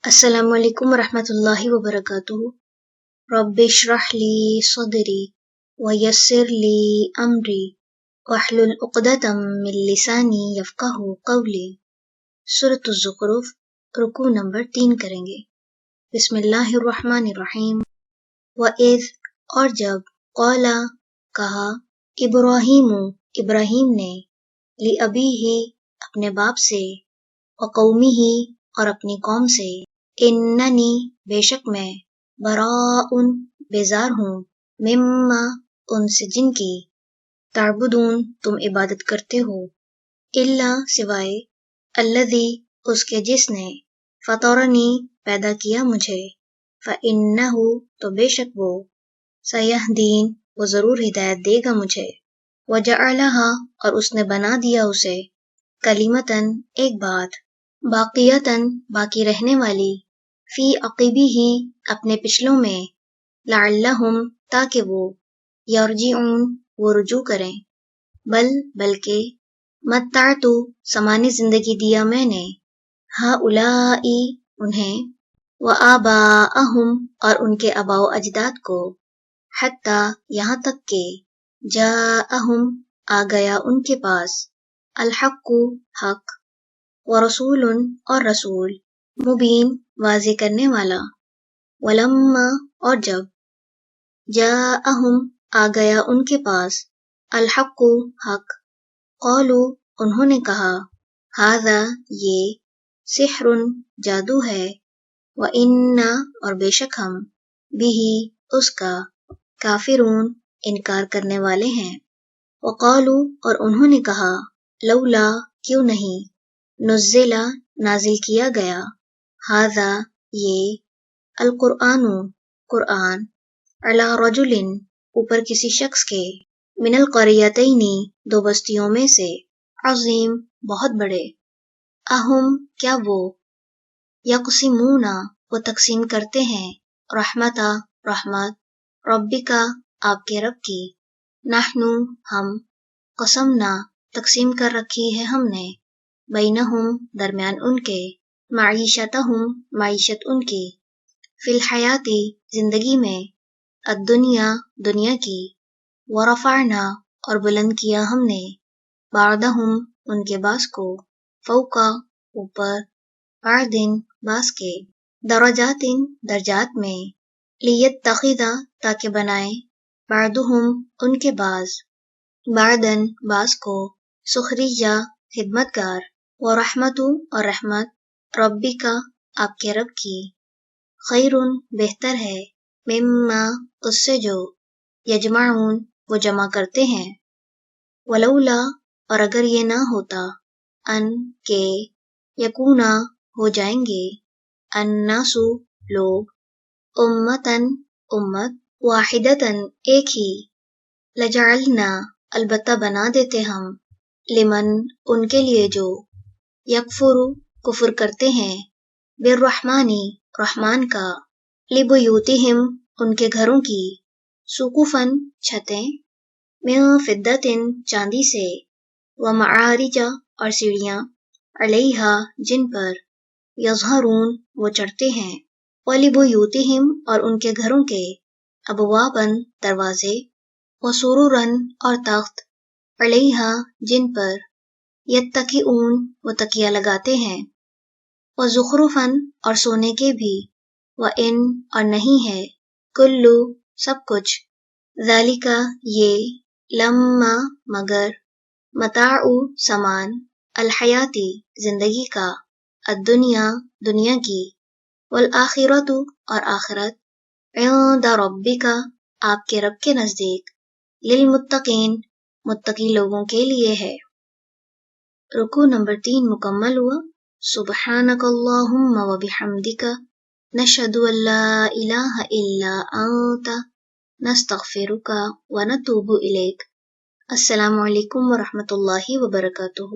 السلام علیکم ورحمۃ اللہ وبرکاتہ۔ رب اشرح لی صدری ویسر لی امری واحلل عقدۃ من لسانی یفقہوا قولی۔ سورۃ الزخرف، رکوع نمبر 3 کریں گے۔ بسم اللہ الرحمن الرحیم۔ وَإِذْ، اور جب، قال، کہا، ابراہیم نے، لِأَبِيهِ، اپنے باپ سے، وَقَوْمِهِ، اور اپنی قوم سے، اننی، بے شک میں، براء، بیزار ہوں، مما، ان سے جن کی، تعبدون، تم عبادت کرتے ہو، الا، سوائے، الذی، اس کے جس نے، فطرنی، پیدا کیا مجھے، فإنہ، تو بے شک وہ، سیہدین، وہ ضرور ہدایت دے گا مجھے، وجعلہا، اور اس نے بنا دیا اسے، کلمتاً، ایک بات، باقیتاً، باقی رہنے والی، فی عقبہ، اپنے پچھلوں میں، لعلہم، تاکہ وہ، یرجعون، وہ رجوع کریں، بلکہ، متعت، سامان زندگی دیا میں نے، ہؤلاء، انہیں، وآباءہم، اور ان کے آباء و اجداد کو، حتی، یہاں تک کہ، جاءہم، آ گیا ان کے پاس، الحق، حق، ورسول، اور رسول، مبین، واضح کرنے والا، ولما، اور جب، جاءہم، آ گیا ان کے پاس، الحق، حق، قالوا، انہوں نے کہا، ھذا، یہ، سحر، جادو ہے، وإنا، اور بے شک ہم، بہ، اس کا، کافرون، انکار کرنے والے ہیں، وقالوا، اور انہوں نے کہا، لولا، کیوں نہیں، نزل، نازل کیا گیا، ھذا، یہ، القرآن، قرآن، علی رجل، اوپر کسی شخص کے، من القریتین، دو بستیوں میں سے، عظیم، بہت بڑے، اہم، کیا وہ، یقسمون، وہ تقسیم کرتے ہیں، رحمت، رحمت، ربک، آپ کے رب کی، نحن، ہم، قسمنا، تقسیم کر رکھی ہے ہم نے، بینہم، درمیان ان کے، معیشتہم، معیشت ان کی، فی الحیاتی، زندگی میں، الدنیا، دنیا کی، ورفعنا، اور بلند کیا ہم نے، بعضہم، ان کے بعض کو، فوق، اوپر، بعض، بعض کے، درجات، درجات میں، لیتخذ، تاکہ بنائے، بعضہم، ان کے بعض، بعضاً، بعض کو، سخریہ، خدمتگار، ورحمت، اور رحمت، ربک، آپ کے رب کی، خیر، بہتر ہے، مما، اس سے جو، یجمعون، وہ جمع کرتے ہیں، ولولا، اور اگر یہ نہ ہوتا، ان، کہ، یکونا، ہو جائیں گے، الناس، لوگ، امتاً، امت، واحدتاً، ایک ہی، لجعلنا، البتہ بنا دیتے ہم، لمن، ان کے لیے جو، یکفر، کفر کرتے ہیں، بالرحمن، رحمان کا، لبیوتہم، ان کے گھروں کی، سقفاً، چھتیں، من فضۃ، چاندی سے، ومعارج، اور سیڑھیاں، علیہا، جن پر، یظہرون، وہ چڑھتے ہیں، ولبیوتہم، اور ان کے گھروں کے، ابواباً، دروازے، وسرراً، اور تخت، علیہا، جن پر، یتکئون، وہ تکیہ لگاتے ہیں، وزخرفاً، اور سونے کے بھی، وإن، اور نہیں ہے، کلو، سب کچھ، ذالک، یہ، لما، مگر، متاع، سامان، الحیاتی، زندگی کا، الدنیا، دنیا کی، والآخرۃ، اور آخرت، عند ربک، آپ کے رب کے نزدیک، للمتقین، متقی لوگوں کے لیے ہے۔ رکوع نمبر 3 مکمل ہوا۔ سبحانک اللہم وبحمدک، نشہد ان لا الہ الا انت، نستغفرک ونتوب الیک۔ السلام علیکم ورحمۃ اللہ وبرکاتہ۔